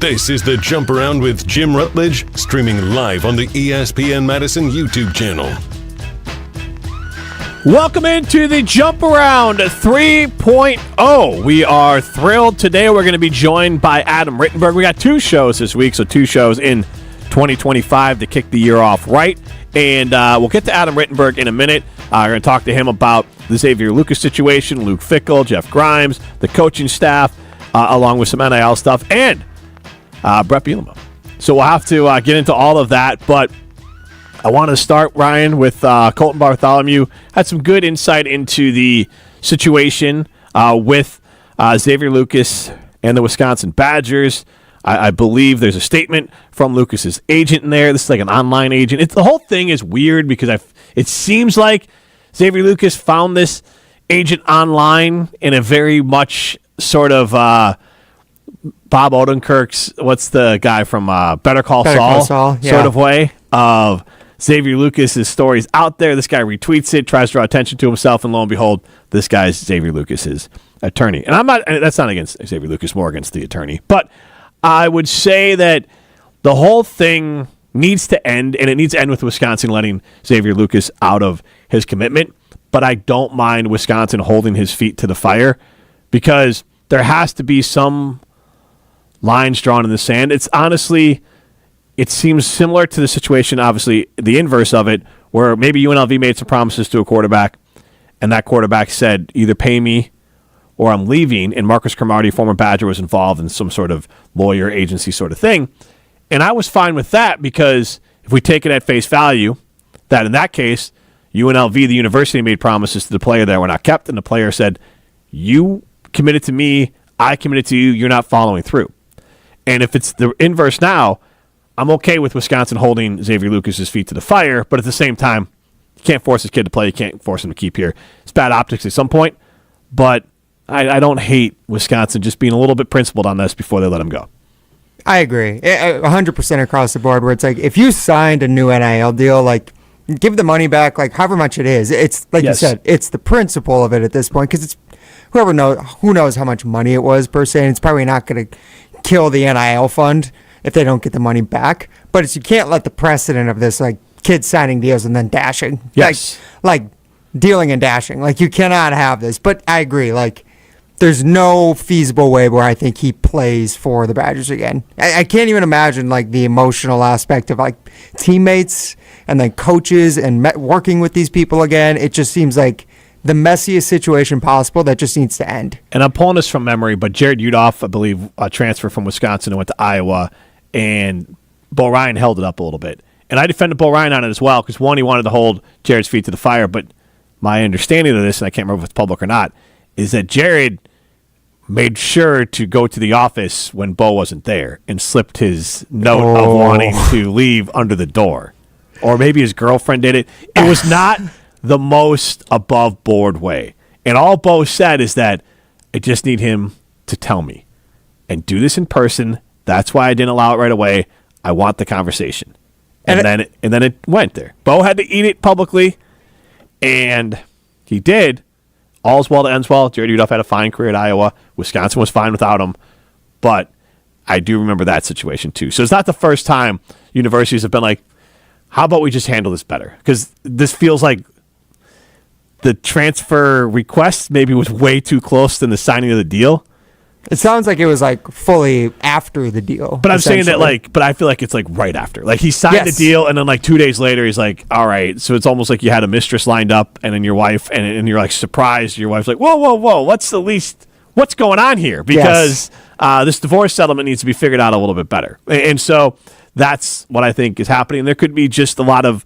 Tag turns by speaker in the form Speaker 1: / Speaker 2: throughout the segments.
Speaker 1: This is the Jump Around with Jim Rutledge, streaming live on the ESPN Madison YouTube channel.
Speaker 2: Welcome into the Jump Around 3.0. We are thrilled. Today we're going to be joined by Adam Rittenberg. We got two shows this week, so two shows in 2025 to kick the year off right. And we'll get to Adam Rittenberg in a minute. We're going to talk to him about the Xavier Lucas situation, Luke Fickell, Jeff Grimes, the coaching staff, along with some NIL stuff, and Bret Bielema. So we'll have to get into all of that, but I want to start, Ryan, with Colton Bartholomew. Had some good insight into the situation with Xavier Lucas and the Wisconsin Badgers. I believe there's a statement from Lucas's agent in there. This is like an online agent. The whole thing is weird because it seems like Xavier Lucas found this agent online in a very much sort of Bob Odenkirk's, what's the guy from Better Call Saul,
Speaker 3: yeah,
Speaker 2: sort of way of Xavier Lucas's stories out there. This guy retweets it, tries to draw attention to himself, and lo and behold, this guy's Xavier Lucas's attorney. And that's not against Xavier Lucas, more against the attorney. But I would say that the whole thing needs to end, and it needs to end with Wisconsin letting Xavier Lucas out of his commitment. But I don't mind Wisconsin holding his feet to the fire because there has to be some lines drawn in the sand. It seems similar to the situation, obviously, the inverse of it, where maybe UNLV made some promises to a quarterback, and that quarterback said, either pay me or I'm leaving, and Marcus Cromartie, former Badger, was involved in some sort of lawyer agency sort of thing. And I was fine with that because if we take it at face value, that in that case, UNLV, the university, made promises to the player that were not kept, and the player said, you committed to me, I committed to you, you're not following through. And if it's the inverse now, I'm okay with Wisconsin holding Xavier Lucas's feet to the fire, but at the same time, you can't force this kid to play. You can't force him to keep here. It's bad optics at some point, but I don't hate Wisconsin just being a little bit principled on this before they let him go.
Speaker 3: I agree. 100% across the board, where it's like, if you signed a new NIL deal, like, give the money back, like, however much it is. It's like you said, it's the principle of it at this point, because it's who knows how much money it was per se, and it's probably not going to kill the NIL fund if they don't get the money back. But you can't let the precedent of this, like, kids signing deals and then dashing.
Speaker 2: Yes.
Speaker 3: Like dealing and dashing. Like, you cannot have this. But I agree, like, there's no feasible way where I think he plays for the Badgers again. I can't even imagine, like, the emotional aspect of, like, teammates and then coaches and working with these people again. It just seems like the messiest situation possible that just needs to end.
Speaker 2: And I'm pulling this from memory, but Jared Udoff, I believe, transferred from Wisconsin and went to Iowa, and Bo Ryan held it up a little bit. And I defended Bo Ryan on it as well because, one, he wanted to hold Jared's feet to the fire, but my understanding of this, and I can't remember if it's public or not, is that Jared made sure to go to the office when Bo wasn't there and slipped his note of wanting to leave under the door. Or maybe his girlfriend did it. It was not the most above board way. And all Bo said is that I just need him to tell me and do this in person. That's why I didn't allow it right away. I want the conversation. And then it went there. Bo had to eat it publicly, and he did. All's well that ends well. Jared Udoff had a fine career at Iowa. Wisconsin was fine without him. But I do remember that situation too. So it's not the first time universities have been like, how about we just handle this better? Because this feels like the transfer request maybe was way too close than the signing of the deal.
Speaker 3: It sounds like it was like fully after the deal.
Speaker 2: But I'm saying that, like, but I feel like it's like right after. Like, he signed the deal, and then like 2 days later, he's like, all right. So it's almost like you had a mistress lined up, and then your wife, and you're like surprised. Your wife's like, whoa. What's going on here? Because this divorce settlement needs to be figured out a little bit better. And so that's what I think is happening. There could be just a lot of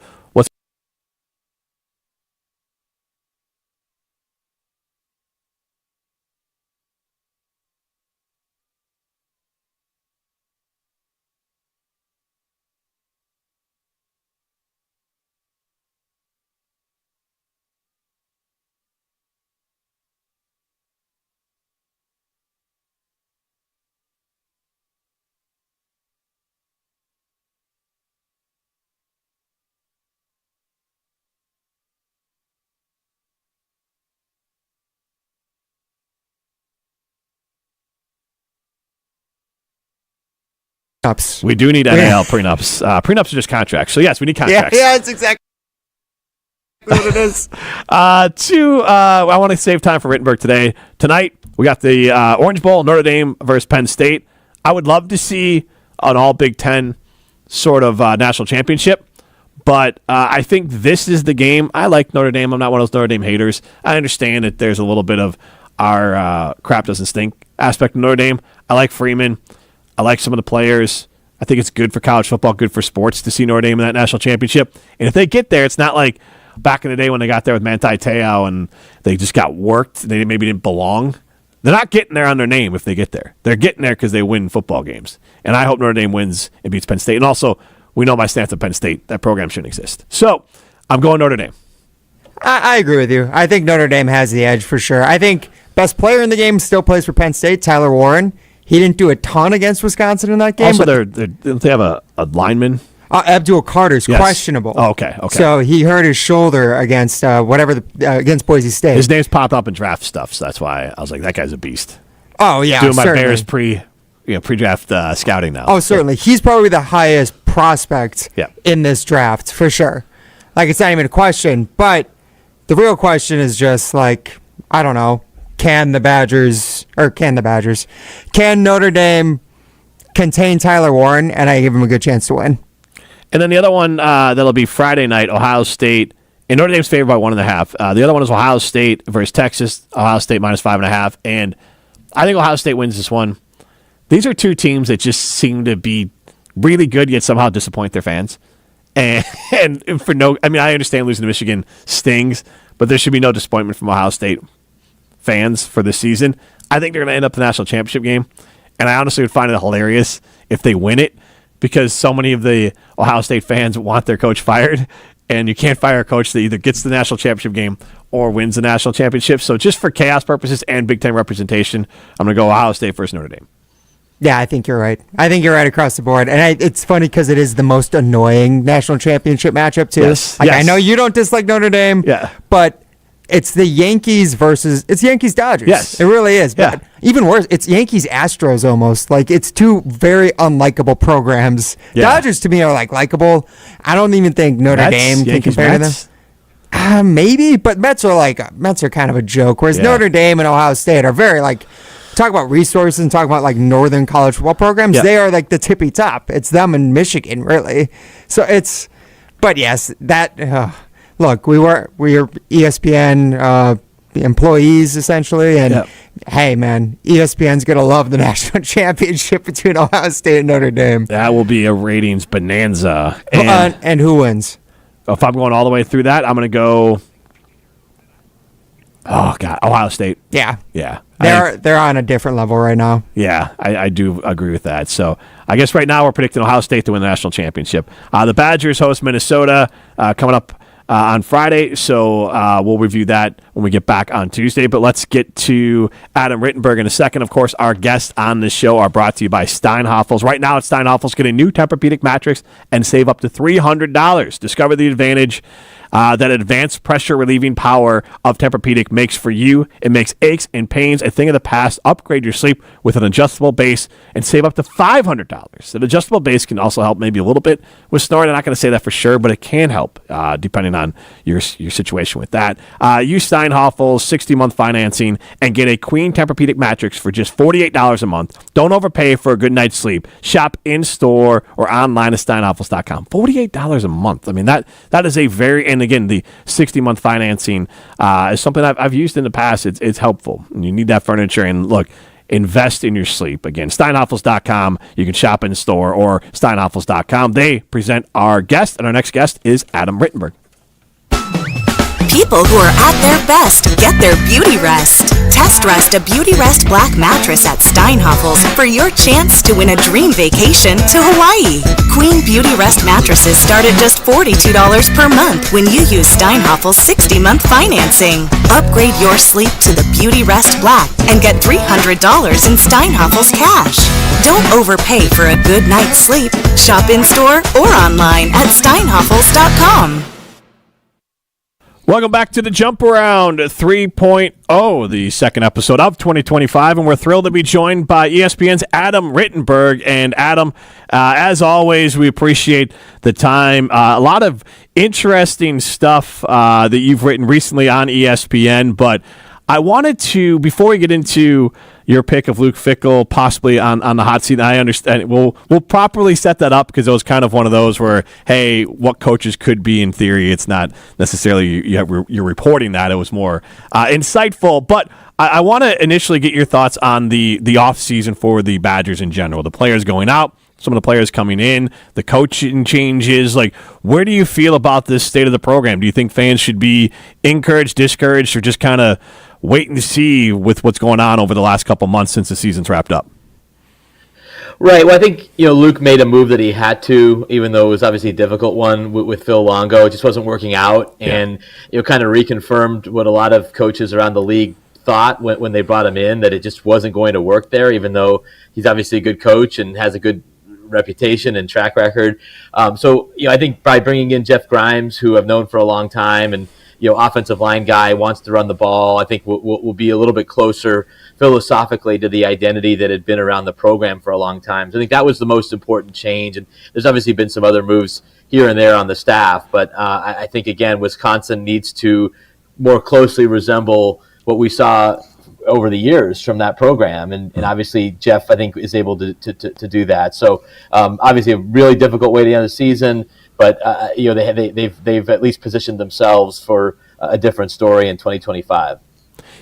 Speaker 3: Ups.
Speaker 2: We do need NIL prenups. Prenups are just contracts. So, yes, we need contracts.
Speaker 3: Yeah, it's exactly what it is.
Speaker 2: I want to save time for Rittenberg today. Tonight, we got the Orange Bowl, Notre Dame versus Penn State. I would love to see an all Big Ten sort of national championship, but I think this is the game. I like Notre Dame. I'm not one of those Notre Dame haters. I understand that there's a little bit of our crap doesn't stink aspect of Notre Dame. I like Freeman. I like some of the players. I think it's good for college football, good for sports to see Notre Dame in that national championship. And if they get there, it's not like back in the day when they got there with Manti Te'o and they just got worked. They maybe didn't belong. They're not getting there on their name if they get there. They're getting there because they win football games. And I hope Notre Dame wins and beats Penn State. And also, we know my stance on Penn State. That program shouldn't exist. So, I'm going Notre Dame.
Speaker 3: I agree with you. I think Notre Dame has the edge for sure. I think best player in the game still plays for Penn State, Tyler Warren. He didn't do a ton against Wisconsin in that game.
Speaker 2: Also, don't they have a lineman?
Speaker 3: Abdul Carter's questionable.
Speaker 2: Oh, okay.
Speaker 3: So he hurt his shoulder against against Boise State.
Speaker 2: His name's popped up in draft stuff, so that's why I was like, that guy's a beast.
Speaker 3: Oh yeah,
Speaker 2: doing my
Speaker 3: certainly.
Speaker 2: Bears pre-draft scouting now.
Speaker 3: Oh, certainly. He's probably the highest prospect
Speaker 2: Yeah.
Speaker 3: in this draft for sure. Like, it's not even a question, but the real question is just like, I don't know, can Notre Dame contain Tyler Warren? And I give him a good chance to win.
Speaker 2: And then the other one that'll be Friday night, Ohio State. And Notre Dame's favored by 1.5. The other one is Ohio State versus Texas. Ohio State minus 5.5. And I think Ohio State wins this one. These are two teams that just seem to be really good, yet somehow disappoint their fans. And I understand losing to Michigan stings, but there should be no disappointment from Ohio State fans for this season. I think they're going to end up the national championship game. And I honestly would find it hilarious if they win it, because so many of the Ohio State fans want their coach fired, and you can't fire a coach that either gets the national championship game or wins the national championship. So just for chaos purposes and Big Ten representation, I'm going to go Ohio State versus Notre Dame.
Speaker 3: Yeah, I think you're right. I think you're right across the board. And it's funny because it is the most annoying national championship matchup, too.
Speaker 2: Yes.
Speaker 3: I know you don't dislike Notre Dame, but it's the Yankees Dodgers.
Speaker 2: Yes.
Speaker 3: It really is. But even worse, it's Yankees Astros almost. Like, it's two very unlikable programs.
Speaker 2: Yeah.
Speaker 3: Dodgers to me are like likable. I don't even think Notre Dame can compare to them. Maybe, but Mets are kind of a joke. Whereas Notre Dame and Ohio State are very talk about resources and talk about like northern college football programs. They are like the tippy top. It's them and Michigan, really. So but yes, that. Look, we are ESPN employees essentially, and hey, man, ESPN's gonna love the national championship between Ohio State and Notre Dame.
Speaker 2: That will be a ratings bonanza.
Speaker 3: And who wins?
Speaker 2: If I'm going all the way through that, I'm gonna go. Oh God, Ohio State.
Speaker 3: Yeah.
Speaker 2: They're
Speaker 3: on a different level right now.
Speaker 2: Yeah, I do agree with that. So I guess right now we're predicting Ohio State to win the national championship. The Badgers host Minnesota coming up on Friday, so we'll review that when we get back on Tuesday. But let's get to Adam Rittenberg in a second. Of course, our guests on this show are brought to you by Steinhoffels. Right now at Steinhoffels, get a new Tempur-Pedic mattress and save up to $300. Discover the advantage that advanced pressure relieving power of Tempur-Pedic makes for you. It makes aches and pains a thing of the past. Upgrade your sleep with an adjustable base and save up to $500. An adjustable base can also help maybe a little bit with snoring. I'm not going to say that for sure, but it can help depending on your situation with that. Use Steinhoffels 60-month financing and get a queen Tempur-Pedic mattress for just $48 a month. Don't overpay for a good night's sleep. Shop in-store or online at Steinhoffels.com. $48 a month. I mean, that is a very... And again, the 60-month financing is something I've used in the past. It's helpful. You need that furniture. And look, invest in your sleep. Again, Steinhoffels.com. You can shop in store or Steinhoffels.com. They present our guest, and our next guest is Adam Rittenberg.
Speaker 4: People who are at their best get their beauty rest. Test rest a Beauty Rest Black mattress at Steinhoffels for your chance to win a dream vacation to Hawaii. Queen Beauty Rest mattresses start at just $42 per month when you use Steinhoffels 60-month financing. Upgrade your sleep to the Beauty Rest Black and get $300 in Steinhoffels cash. Don't overpay for a good night's sleep. Shop in store or online at Steinhoffels.com.
Speaker 2: Welcome back to the Jump Around 3.0, the second episode of 2025, and we're thrilled to be joined by ESPN's Adam Rittenberg. And Adam, as always, we appreciate the time. A lot of interesting stuff that you've written recently on ESPN, but I wanted to, before we get into your pick of Luke Fickell possibly on the hot seat, and I understand we'll properly set that up because it was kind of one of those where, hey, what coaches could be in theory. It's not necessarily you're reporting that. It was more insightful. But I want to initially get your thoughts on the offseason for the Badgers in general, the players going out, some of the players coming in, the coaching changes. Like, where do you feel about this state of the program? Do you think fans should be encouraged, discouraged, or just kind of waiting to see with what's going on over the last couple months since the season's wrapped up?
Speaker 5: Right. Well, I think, Luke made a move that he had to, even though it was obviously a difficult one with Phil Longo. It just wasn't working out. Yeah. And, kind of reconfirmed what a lot of coaches around the league thought when they brought him in, that it just wasn't going to work there, even though he's obviously a good coach and has a good reputation and track record. So I think by bringing in Jeff Grimes, who I've known for a long time, and offensive line guy, wants to run the ball, I think we'll be a little bit closer philosophically to the identity that had been around the program for a long time. So I think that was the most important change. And there's obviously been some other moves here and there on the staff, but I think, again, Wisconsin needs to more closely resemble what we saw over the years from that program, and obviously Jeff, I think, is able to do that. So obviously a really difficult way to end the season, but they've at least positioned themselves for a different story in 2025.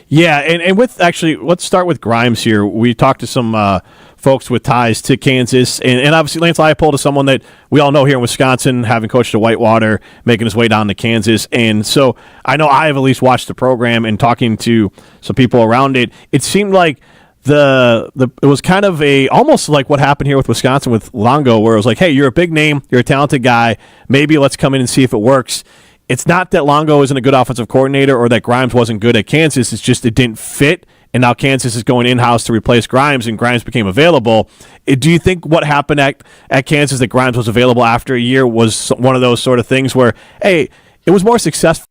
Speaker 2: Yeah, and with actually, let's start with Grimes here. We talked to some folks with ties to Kansas, and obviously Lance Leipold is someone that we all know here in Wisconsin, having coached at Whitewater, making his way down to Kansas. And so I know I have at least watched the program, and talking to some people around it, it seemed like it was kind of almost like what happened here with Wisconsin with Longo, where it was like, hey, you're a big name, you're a talented guy, maybe let's come in and see if it works. It's not that Longo isn't a good offensive coordinator or that Grimes wasn't good at Kansas. It's just it didn't fit, and now Kansas is going in-house to replace Grimes, and Grimes became available. Do you think what happened at Kansas, that Grimes was available after a year, was one of those sort of things where, hey, it was more successful?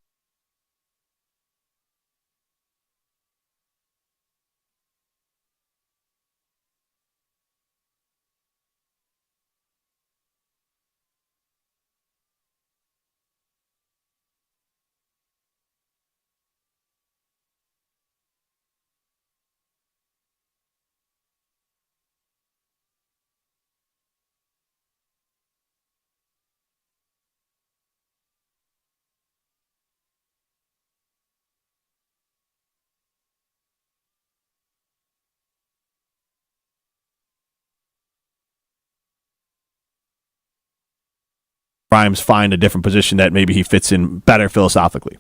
Speaker 2: Grimes find a different position that maybe he fits in better philosophically?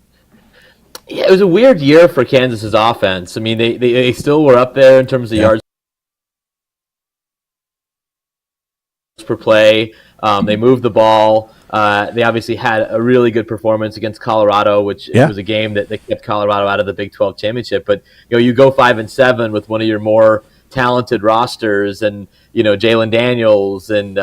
Speaker 5: Yeah, it was a weird year for Kansas's offense. I mean, they still were up there in terms of yards per play. They moved the ball. They obviously had a really good performance against Colorado, which was a game that kept Colorado out of the Big 12 championship. But you go 5-7 with one of your more talented rosters, and Jalen Daniels and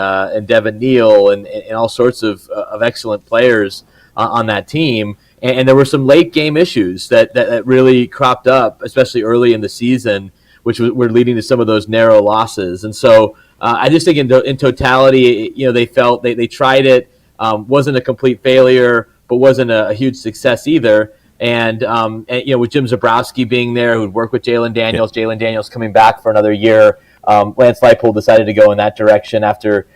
Speaker 5: Devin Neal and all sorts of excellent players on that team. And there were some late game issues that really cropped up, especially early in the season, which were leading to some of those narrow losses. And so I just think in totality, they felt they tried it, wasn't a complete failure, but wasn't a huge success either. And with Jim Zabrowski being there, who'd work with Jalen Daniels coming back for another year, Lance Leipold decided to go in that direction after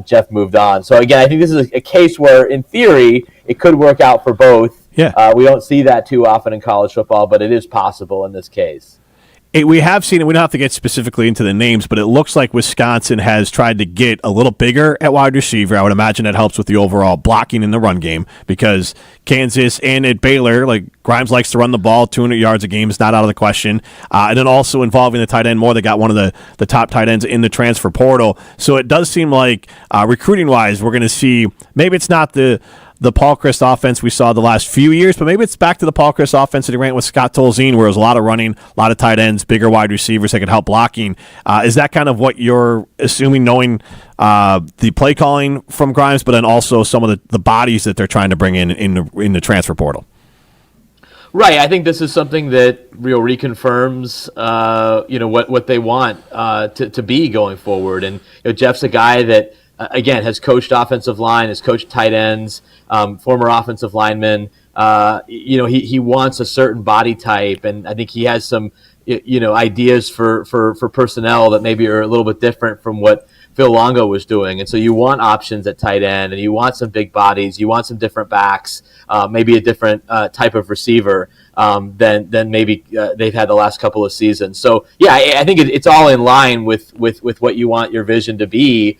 Speaker 5: Jeff moved on. So again, I think this is a case where, in theory, it could work out for both. Yeah. We don't see that too often in college football, but it is possible in this case.
Speaker 2: We have seen it. We don't have to get specifically into the names, but it looks like Wisconsin has tried to get a little bigger at wide receiver. I would imagine that helps with the overall blocking in the run game, because Kansas and at Baylor, like, Grimes likes to run the ball. 200 yards a game is not out of the question. And then also involving the tight end more. They got one of the top tight ends in the transfer portal. So it does seem like recruiting-wise, we're going to see, maybe it's not the Paul Chryst offense we saw the last few years, but maybe it's back to the Paul Chryst offense that he ran with Scott Tolzien, where it was a lot of running, a lot of tight ends, bigger wide receivers that could help blocking. Is that kind of what you're assuming, knowing the play calling from Grimes, but then also some of the bodies that they're trying to bring in the transfer portal?
Speaker 5: Right. I think this is something that reconfirms, what they want to be going forward. And Jeff's a guy that, again, has coached offensive line, has coached tight ends, former offensive lineman. He wants a certain body type, and I think he has some, ideas for personnel that maybe are a little bit different from what Phil Longo was doing. And so you want options at tight end, and you want some big bodies, you want some different backs, maybe a different type of receiver than maybe they've had the last couple of seasons. So yeah, I think it's all in line with what you want your vision to be,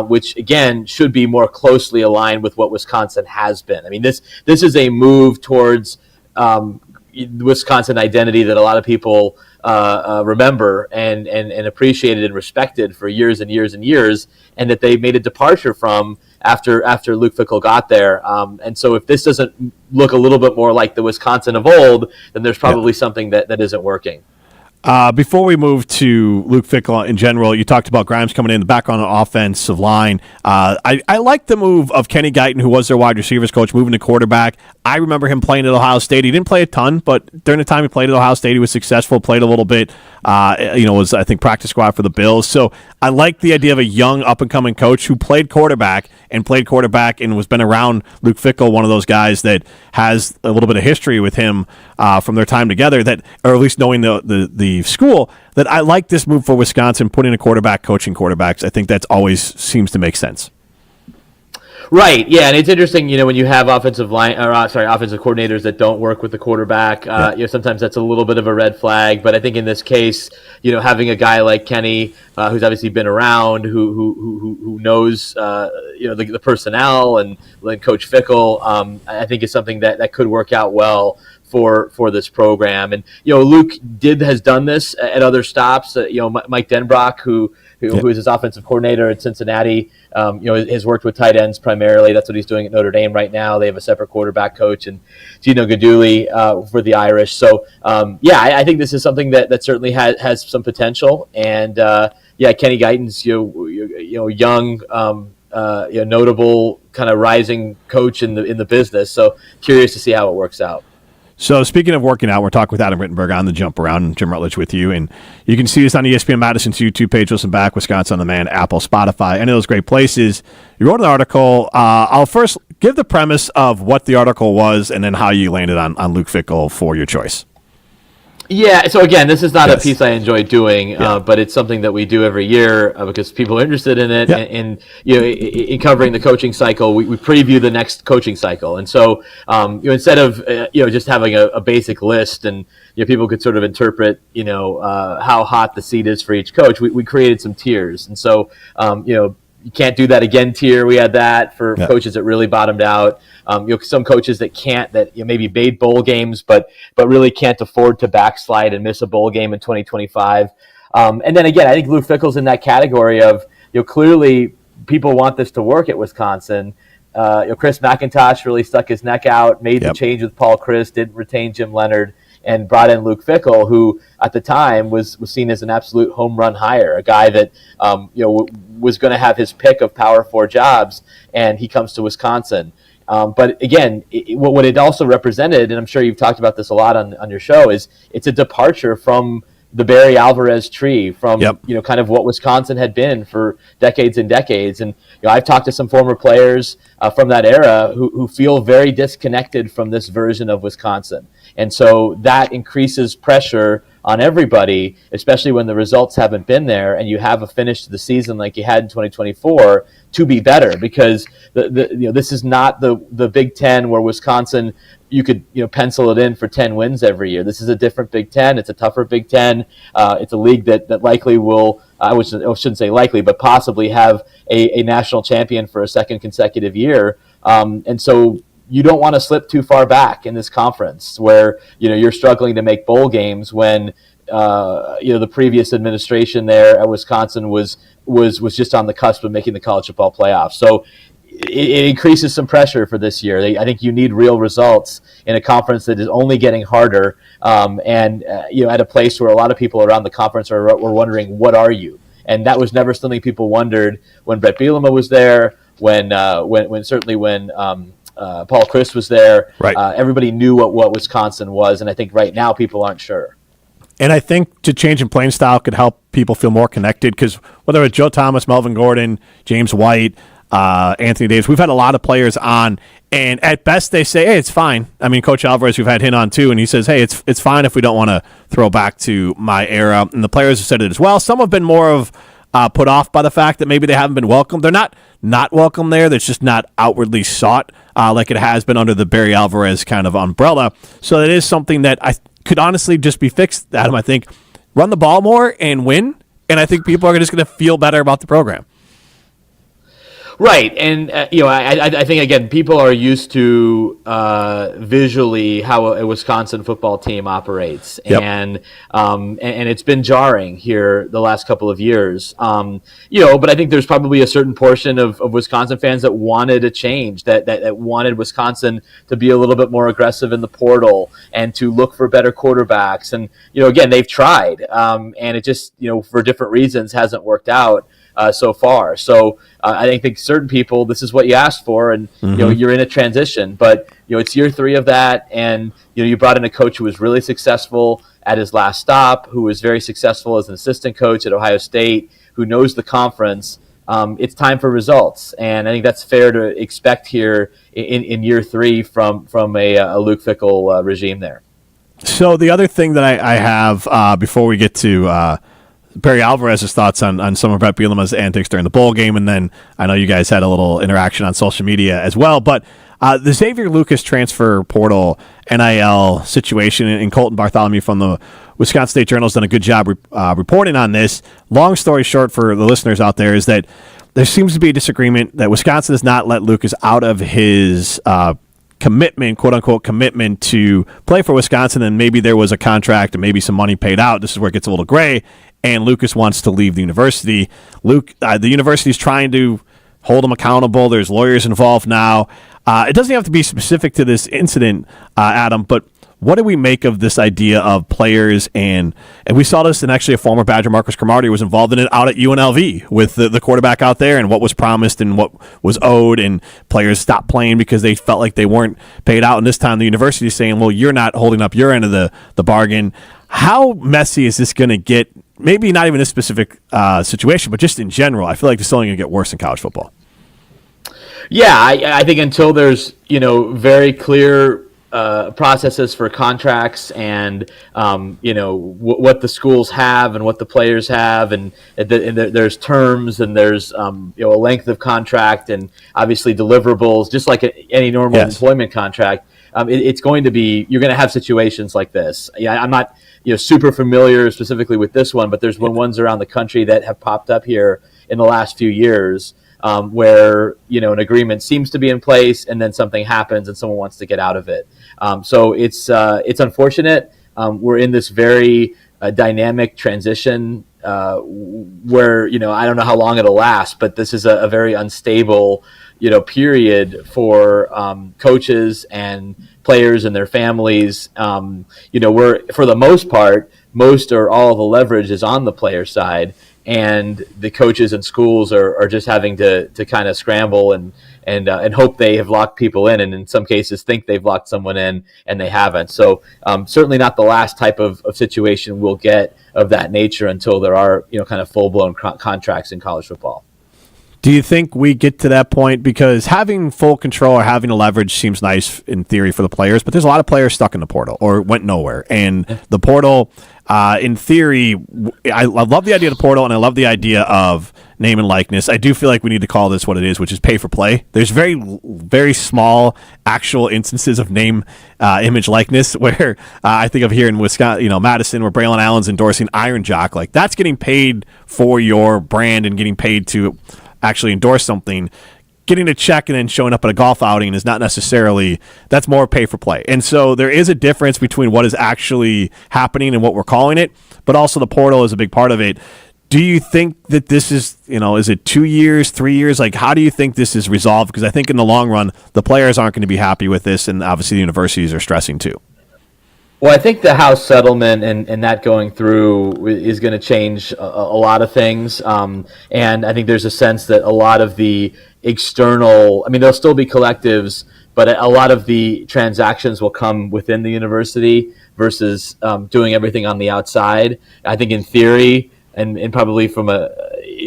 Speaker 5: which again should be more closely aligned with what Wisconsin has been. I mean, this is a move towards Wisconsin identity that a lot of people remember and appreciated and respected for years and years and years, and that they made a departure from after Luke Fickell got there. And so if this doesn't look a little bit more like the Wisconsin of old, then there's probably something that isn't working.
Speaker 2: Before we move to Luke Fickell in general, you talked about Grimes coming in the back on the offensive line. I like the move of Kenny Guiton, who was their wide receivers coach, moving to quarterback. I remember him playing at Ohio State. He didn't play a ton, but during the time he played at Ohio State, he was successful, played a little bit, was, I think, practice squad for the Bills. So I like the idea of a young, up-and-coming coach who played quarterback and was been around Luke Fickell, one of those guys that has a little bit of history with him from their time together, that, or at least knowing the school, that I like this move for Wisconsin, putting a quarterback coaching quarterbacks. I think that's always seems to make sense.
Speaker 5: Right, yeah, and it's interesting, when you have offensive coordinators that don't work with the quarterback. Sometimes that's a little bit of a red flag. But I think in this case, having a guy like Kenny, who's obviously been around, who knows, the personnel and Coach Fickell, I think is something that could work out well for this program. And Luke has done this at other stops. Mike Denbrock, who is his offensive coordinator at Cincinnati, has worked with tight ends primarily. That's what he's doing at Notre Dame right now. They have a separate quarterback coach, and Gino Guidugli for the Irish. So I think this is something that certainly has some potential. And Kenny Guiton's young, notable kind of rising coach in the business. So curious to see how it works out.
Speaker 2: So speaking of working out, we're talking with Adam Rittenberg on the Jump Around, Jim Rutledge with you, and you can see this on ESPN Madison's YouTube page. Listen back, Wisconsin on Demand, Apple, Spotify, any of those great places. You wrote an article. I'll first give the premise of what the article was, and then how you landed on Luke Fickell for your choice.
Speaker 5: Yeah, so again, this is not a piece I enjoy doing, but it's something that we do every year because people are interested in it. Yeah. And in covering the coaching cycle, we preview the next coaching cycle. And so, instead of just having a basic list and people could sort of interpret how hot the seat is for each coach, we created some tiers. And so, you can't do that again tier. We had that for coaches that really bottomed out. Some coaches that can't, that maybe made bowl games, but really can't afford to backslide and miss a bowl game in 2025. And then again, I think Luke Fickell's in that category of clearly people want this to work at Wisconsin. Chris McIntosh really stuck his neck out, made the change with Paul Chryst, didn't retain Jim Leonard, and brought in Luke Fickell, who at the time was seen as an absolute home run hire, a guy that was going to have his pick of Power 4 jobs, and he comes to Wisconsin. But again, what it also represented, and I'm sure you've talked about this a lot on your show, is it's a departure from the Barry Alvarez tree, from kind of what Wisconsin had been for decades and decades. And I've talked to some former players from that era who feel very disconnected from this version of Wisconsin. And so that increases pressure on everybody, especially when the results haven't been there and you have a finish to the season like you had in 2024, to be better, because this is not the Big Ten where Wisconsin, you could pencil it in for 10 wins every year. This is a different Big Ten. It's a tougher Big Ten. It's a league that likely will, I shouldn't say likely, but possibly have a national champion for a second consecutive year. And so you don't want to slip too far back in this conference where you're struggling to make bowl games when the previous administration there at Wisconsin was just on the cusp of making the college football playoff. So it increases some pressure for this year. I think you need real results in a conference that is only getting harder, and at a place where a lot of people around the conference were wondering, what are you? And that was never something people wondered when Bret Bielema was there, when Paul Chryst was there.
Speaker 2: Right.
Speaker 5: Everybody knew what Wisconsin was, and I think right now people aren't sure.
Speaker 2: And I think to change in playing style could help people feel more connected, because whether it's Joe Thomas, Melvin Gordon, James White, Anthony Davis, we've had a lot of players on, and at best they say, hey, it's fine. I mean, Coach Alvarez, we've had him on too, and he says, hey, it's fine if we don't want to throw back to my era. And the players have said it as well. Some have been more of put off by the fact that maybe they haven't been welcome. They're not welcome there. That's just not outwardly sought like it has been under the Barry Alvarez kind of umbrella. So it is something that I could honestly just be fixed, Adam. I think run the ball more and win, and I think people are just going to feel better about the program.
Speaker 5: Right, and I think again, people are used to visually how a Wisconsin football team operates,
Speaker 2: Yep.
Speaker 5: and it's been jarring here the last couple of years. But I think there's probably a certain portion of Wisconsin fans that wanted a change, that wanted Wisconsin to be a little bit more aggressive in the portal and to look for better quarterbacks. And again, they've tried, and it just for different reasons hasn't worked out so far. So I think certain people, this is what you asked for, and you're in a transition. But it's year 3 of that, and you brought in a coach who was really successful at his last stop, who was very successful as an assistant coach at Ohio State, who knows the conference. It's time for results, and I think that's fair to expect here in year 3 from a Luke Fickell regime there.
Speaker 2: So the other thing that I have before we get to Barry Alvarez's thoughts on some of Bret Bielema's antics during the bowl game, and then I know you guys had a little interaction on social media as well, but the Xavier Lucas transfer portal NIL situation, and Colton Bartholomew from the Wisconsin State Journal has done a good job reporting on this. Long story short for the listeners out there is that there seems to be a disagreement that Wisconsin has not let Lucas out of his commitment, quote-unquote commitment to play for Wisconsin, and maybe there was a contract and maybe some money paid out. This is where it gets a little gray, and Lucas wants to leave the university. The university is trying to hold him accountable. There's lawyers involved now. It doesn't have to be specific to this incident, Adam, but what do we make of this idea of players, and we saw this, and actually a former Badger, Marcus Cromartie, was involved in it out at UNLV with the quarterback out there, and what was promised and what was owed, and players stopped playing because they felt like they weren't paid out, and this time the university is saying, well, you're not holding up your end of the bargain. How messy is this going to get? Maybe not even this specific situation, but just in general. I feel like this is only going to get worse in college football.
Speaker 5: Yeah, I think until there's very clear processes for contracts and what the schools have and what the players have, and there's terms, and there's a length of contract, and obviously deliverables, just like any normal employment contract. It's going to be, you're going to have situations like this. Yeah, I'm not super familiar specifically with this one, but there's ones around the country that have popped up here in the last few years. Where an agreement seems to be in place, and then something happens and someone wants to get out of it. So it's unfortunate. We're in this very dynamic transition where I don't know how long it'll last, but this is a very unstable period for coaches and players and their families. We're, for the most part, most or all of the leverage is on the player side. And the coaches and schools are just having to kind of scramble and hope they have locked people in, and in some cases think they've locked someone in and they haven't. So certainly not the last type of situation we'll get of that nature until there are kind of full-blown contracts in college football.
Speaker 2: Do you think we get to that point? Because having full control or having a leverage seems nice in theory for the players, but there's a lot of players stuck in the portal or went nowhere. And the portal, in theory, I love the idea of the portal, and I love the idea of name and likeness. I do feel like we need to call this what it is, which is pay for play. There's very, very small actual instances of name, image, likeness, where I think of here in Wisconsin, Madison, where Braylon Allen's endorsing Iron Jock. Like, that's getting paid for your brand and getting paid to actually endorse something. Getting a check and then showing up at a golf outing is not necessarily, that's more pay for play. And so there is a difference between what is actually happening and what we're calling it, but also the portal is a big part of it. Do you think that this is, is it 2 years, 3 years? Like, how do you think this is resolved? Because I think in the long run, the players aren't going to be happy with this, and obviously the universities are stressing too.
Speaker 5: Well, I think the House settlement and that going through is going to change a lot of things. And I think there's a sense that a lot of the external, there'll still be collectives but a lot of the transactions will come within the university versus doing everything on the outside. I think in theory, and probably from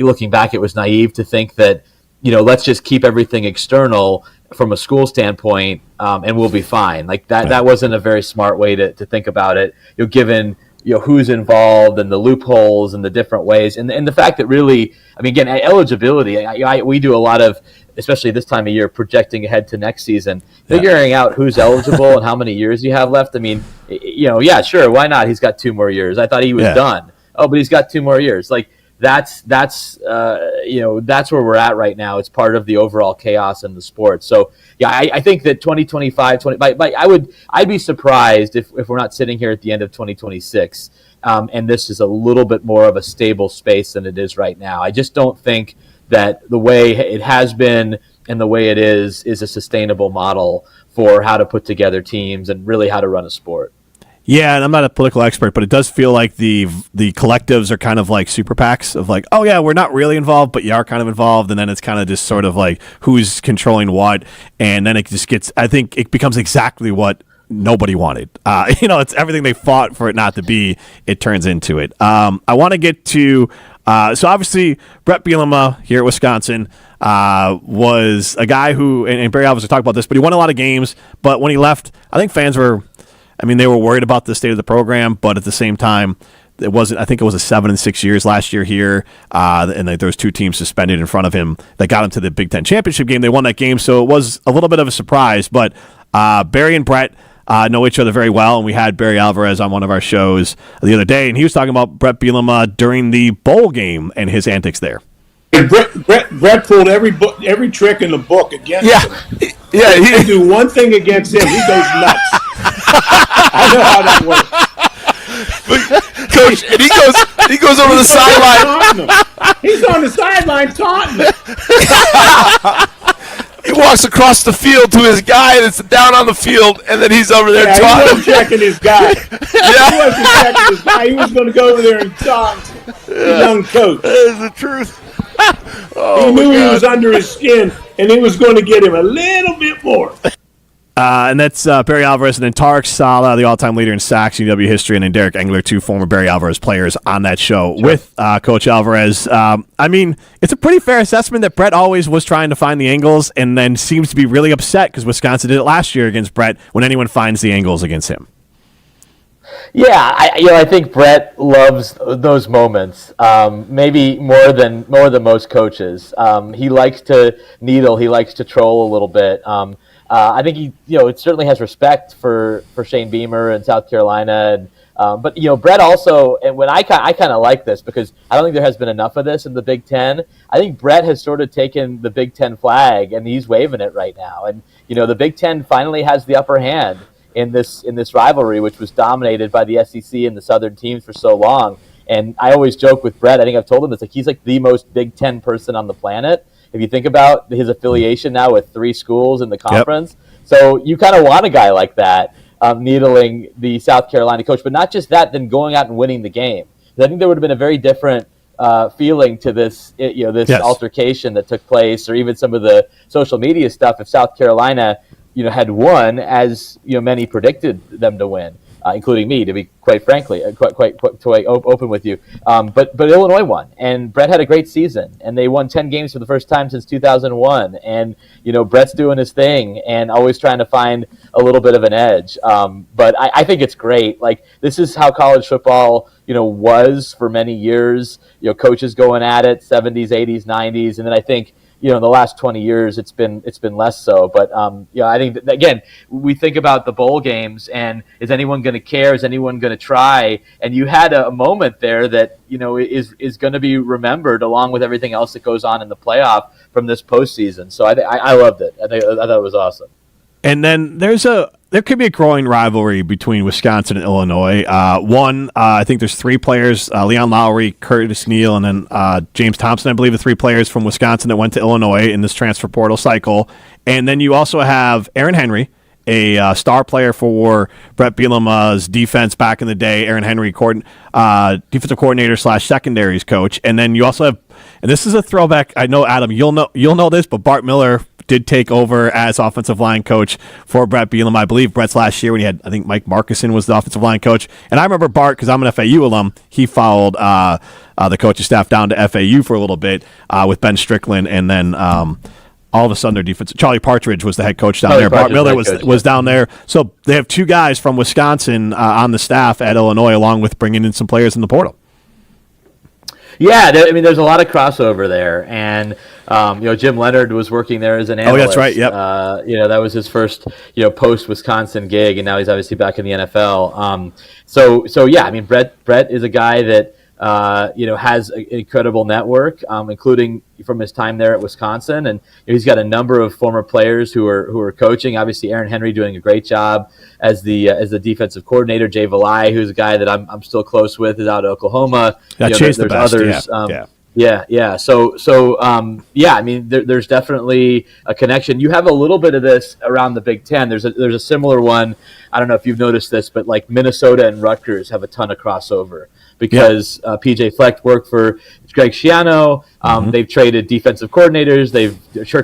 Speaker 5: looking back, it was naive to think that, let's just keep everything external from a school standpoint, and we'll be fine. Like that wasn't a very smart way to think about it, given who's involved and the loopholes and the different ways, and the fact that really, again, eligibility. We do a lot of, especially this time of year, projecting ahead to next season, figuring out who's eligible and how many years you have left. Sure, why not? He's got 2 more years. I thought he was done. Oh, but he's got 2 more years. Like that's where we're at right now. It's part of the overall chaos in the sport. So I think that 2025, I'd be surprised if we're not sitting here at the end of 2026, and this is a little bit more of a stable space than it is right now. I just don't think that the way it has been and the way it is a sustainable model for how to put together teams and really how to run a sport.
Speaker 2: Yeah, and I'm not a political expert, but it does feel like the collectives are kind of like super PACs of like, oh yeah, we're not really involved, but you are kind of involved, and then it's kind of just sort of like who's controlling what, and then it just gets, I think it becomes exactly what nobody wanted. It's everything they fought for it not to be, it turns into it. I want to get to, so obviously Bret Bielema here at Wisconsin was a guy who, and Barry Alvarez talked about this, but he won a lot of games, but when he left, I think fans were, they were worried about the state of the program, but at the same time, it wasn't. I think it was a 7 and 6 years last year here, and there was 2 teams suspended in front of him that got him to the Big Ten championship game. They won that game, so it was a little bit of a surprise. But Barry and Bret know each other very well, and we had Barry Alvarez on one of our shows the other day, and he was talking about Bret Bielema during the bowl game and his antics there.
Speaker 6: And Bret pulled every trick in the book against him.
Speaker 7: Yeah,
Speaker 6: he do one thing against him, he goes nuts. I know how that works.
Speaker 7: Coach, and he goes over the sideline.
Speaker 6: He's on the sideline taunting him.
Speaker 7: He walks across the field to his guy that's down on the field, and then he's over there taunting.
Speaker 6: He wasn't checking his guy. He wasn't checking his guy. He was going to go over there and taunt the young coach.
Speaker 7: That is the truth.
Speaker 6: He knew he was under his skin, and he was going to get him a little bit more.
Speaker 2: And that's Barry Alvarez, and then Tarek Saleh, the all-time leader in sacks in UW history, and then Derek Engler, 2 former Barry Alvarez players on that show with Coach Alvarez. It's a pretty fair assessment that Bret always was trying to find the angles and then seems to be really upset because Wisconsin did it last year against Bret when anyone finds the angles against him.
Speaker 5: Yeah, I think Bret loves those moments, maybe more than most coaches. He likes to needle, he likes to troll a little bit. I think he, it certainly has respect for Shane Beamer and South Carolina, but Bret also, and when I kind of like this because I don't think there has been enough of this in the Big Ten. I think Bret has sort of taken the Big Ten flag and he's waving it right now, and the Big Ten finally has the upper hand in this rivalry, which was dominated by the SEC and the Southern teams for so long. And I always joke with Bret, I think I've told him this, like he's like the most Big Ten person on the planet. If you think about his affiliation now with 3 schools in the conference. Yep. So you kind of want a guy like that needling the South Carolina coach, but not just that, then going out and winning the game. I think there would have been a very different feeling to this, altercation that took place, or even some of the social media stuff if South Carolina had won, as many predicted them to win, including me, to be quite open with you. But Illinois won, and Bret had a great season, and they won 10 games for the first time since 2001. And Bret's doing his thing and always trying to find a little bit of an edge. But I think it's great. Like, this is how college football was for many years. Coaches going at it, 70s, 80s, 90s, and then I think in the last 20 years, it's been less so. But I think that, again, we think about the bowl games, and is anyone going to care? Is anyone going to try? And you had a moment there that is going to be remembered, along with everything else that goes on in the playoff from this postseason. So I loved it. I thought it was awesome. And then
Speaker 2: there could be a growing rivalry between Wisconsin and Illinois. I think there's 3 players, Leon Lowry, Curtis Neal, and then James Thompson, I believe, the 3 players from Wisconsin that went to Illinois in this transfer portal cycle. And then you also have Aaron Henry, a star player for Bret Bielema's defense back in the day. Aaron Henry, defensive coordinator / secondaries coach. And then you also have, and this is a throwback. I know, Adam, you'll know this, but Bart Miller, did take over as offensive line coach for Bret Bielema. I believe Bret's last year when he had, I think Mike Markison was the offensive line coach. And I remember Bart, because I'm an FAU alum, he followed the coaching staff down to FAU for a little bit with Ben Strickland, and then all of a sudden their defense, Charlie Partridge was the head coach down there. Bart Miller was down there. So they have two guys from Wisconsin on the staff at Illinois, along with bringing in some players in the portal.
Speaker 5: Yeah, there's a lot of crossover there, and Jim Leonard was working there as an analyst.
Speaker 2: Oh, that's right. Yep.
Speaker 5: That was his first post Wisconsin gig, and now he's obviously back in the NFL. So yeah, Bret is a guy that has an incredible network, including from his time there at Wisconsin, and he's got a number of former players who are coaching. Obviously, Aaron Henry doing a great job as the defensive coordinator. Jay Valai, who's a guy that I'm still close with, is out of Oklahoma.
Speaker 2: There's the best.
Speaker 5: Others. Yeah. So there's definitely a connection. You have a little bit of this around the Big Ten. There's a similar one. I don't know if you've noticed this, but like Minnesota and Rutgers have a ton of crossover. Because PJ Fleck worked for Greg Schiano. They've traded defensive coordinators.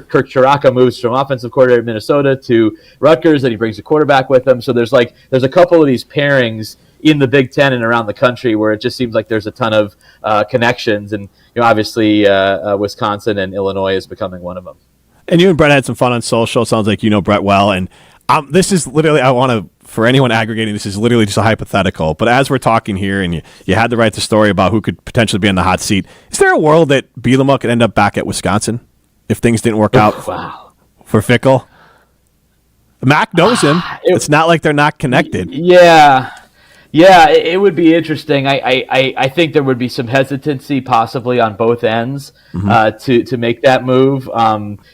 Speaker 5: Kirk Chiraka moves from offensive coordinator at Minnesota to Rutgers, and he brings a quarterback with him. So there's a couple of these pairings in the Big Ten and around the country where it just seems like there's a ton of connections. And obviously Wisconsin and Illinois is becoming one of them. And
Speaker 2: you and Bret had some fun on social. It sounds like you know Bret well. And this is literally, I want to, for anyone aggregating, this is literally just a hypothetical. But as we're talking here, and you had to write the story about who could potentially be in the hot seat, is there a world that Bielema could end up back at Wisconsin if things didn't work out for Fickell? Mac knows him. It's not like they're not connected. Yeah, it would be interesting. I think there would be some hesitancy possibly on both ends to make that move,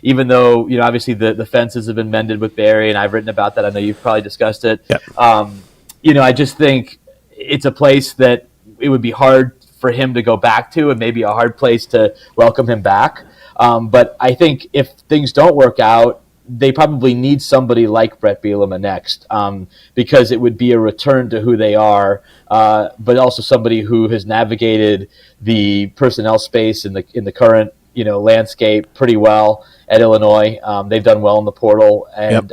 Speaker 2: even though, obviously the fences have been mended with Barry, and I've written about that. I know you've probably discussed it. Yep. I just think it's a place that it would be hard for him to go back to, and maybe a hard place to welcome him back. But I think if things don't work out, they probably need somebody like Bret Bielema next, because it would be a return to who they are, but also somebody who has navigated the personnel space in the current landscape pretty well at Illinois. They've done well in the portal, and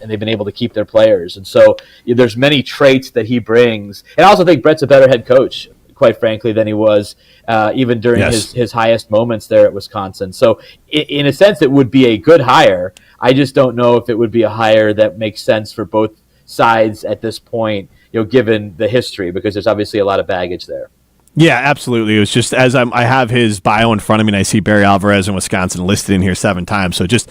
Speaker 2: they've been able to keep their players. And so there's many traits that he brings. And I also think Bret's a better head coach, quite frankly, than he was even during his highest moments there at Wisconsin. So in a sense, it would be a good hire. I just don't know if it would be a hire that makes sense for both sides at this point, given the history, because there's obviously a lot of baggage there. Yeah, absolutely. It was just as I have his bio in front of me, and I see Barry Alvarez in Wisconsin listed in here 7 times. So it just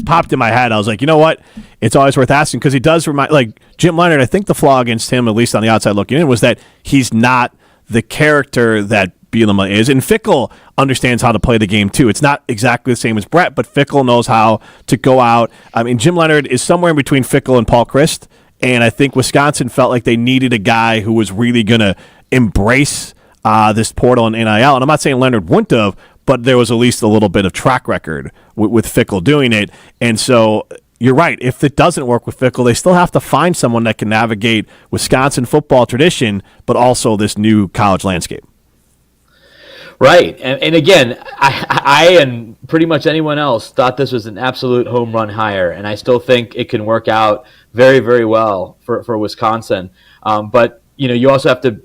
Speaker 2: popped in my head. I was like, you know what? It's always worth asking, because he does remind, like Jim Leonard. I think the flaw against him, at least on the outside looking in, was that he's not the character that Bielema is, and Fickell understands how to play the game too. It's not exactly the same as Bret, but Fickell knows how to go out. I mean, Jim Leonard is somewhere in between Fickell and Paul Chryst, and I think Wisconsin felt like they needed a guy who was really going to embrace this portal and NIL. And I'm not saying Leonard wouldn't have, but there was at least a little bit of track record with Fickell doing it. And so you're right. If it doesn't work with Fickell, they still have to find someone that can navigate Wisconsin football tradition, but also this new college landscape. Right. And again, I and pretty much anyone else thought this was an absolute home run hire, and I still think it can work out very, very well for Wisconsin. But you also have to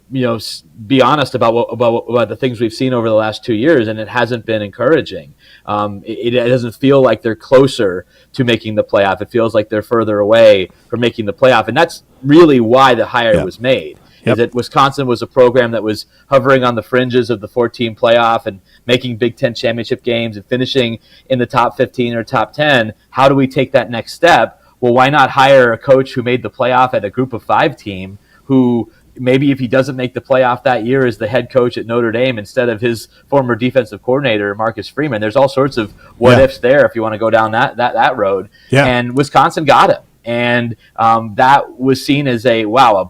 Speaker 2: be honest about the things we've seen over the last 2 years, and it hasn't been encouraging. It doesn't feel like they're closer to making the playoff. It feels like they're further away from making the playoff, and that's really why the hire was made. Is that Wisconsin was a program that was hovering on the fringes of the 14 playoff and making Big Ten championship games and finishing in the top 15 or top 10. How do we take that next step? Well, why not hire a coach who made the playoff at a group of 5 team, who maybe if he doesn't make the playoff that year is the head coach at Notre Dame instead of his former defensive coordinator, Marcus Freeman. There's all sorts of what-ifs there if you want to go down that road. Yeah. And Wisconsin got him. And that was seen as a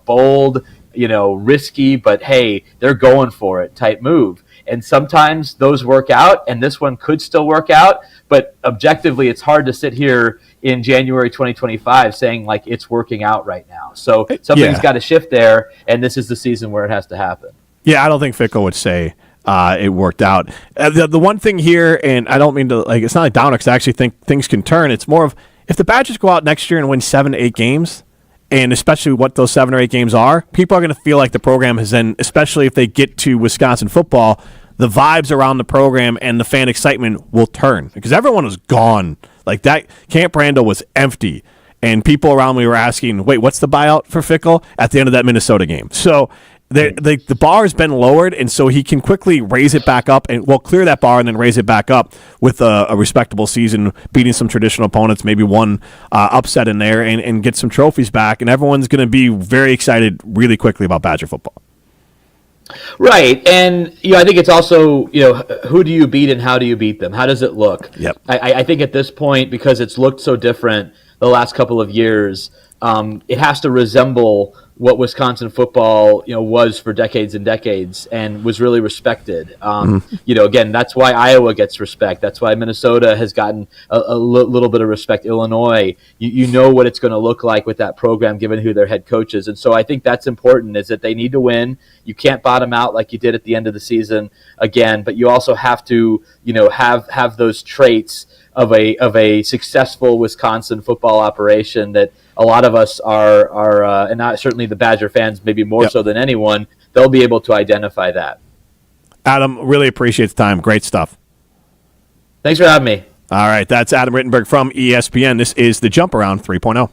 Speaker 2: bold, risky, but hey, they're going for it type move. And sometimes those work out, and this one could still work out, but objectively it's hard to sit here in January 2025 saying like it's working out right now. So something's got to shift there, and this is the season where it has to happen. Yeah, I don't think Fickell would say it worked out. The one thing here, and I don't mean to, like, it's not a downer because I actually think things can turn. It's more of, if the Badgers go out next year and win 7 to 8 games, and especially what those 7 or 8 games are, people are going to feel like the program has then, especially if they get to Wisconsin football, the vibes around the program and the fan excitement will turn because everyone was gone. Like that, Camp Randall was empty, and people around me were asking, "Wait, what's the buyout for Fickell?" at the end of that Minnesota game. So the bar has been lowered, and so he can quickly raise it back up and clear that bar and then raise it back up with a respectable season, beating some traditional opponents, maybe one upset in there, and get some trophies back. And everyone's going to be very excited really quickly about Badger football.
Speaker 5: Right, and I think it's also who do you beat and how do you beat them? How does it look?
Speaker 2: Yep.
Speaker 5: I think at this point, because it's looked so different the last couple of years, it has to resemble what Wisconsin football was for decades and decades and was really respected. Again, that's why Iowa gets respect. That's why Minnesota has gotten a little bit of respect. Illinois, you know what it's going to look like with that program given who their head coach is. And so I think that's important, is that they need to win. You can't bottom out like you did at the end of the season again, but you also have to have those traits of a successful Wisconsin football operation that a lot of us are and not certainly the Badger fans, maybe more so than anyone, they'll be able to identify that.
Speaker 2: Adam, really appreciate the time. Great stuff.
Speaker 5: Thanks for having me.
Speaker 2: All right, that's Adam Rittenberg from ESPN. This is the Jump Around 3.0.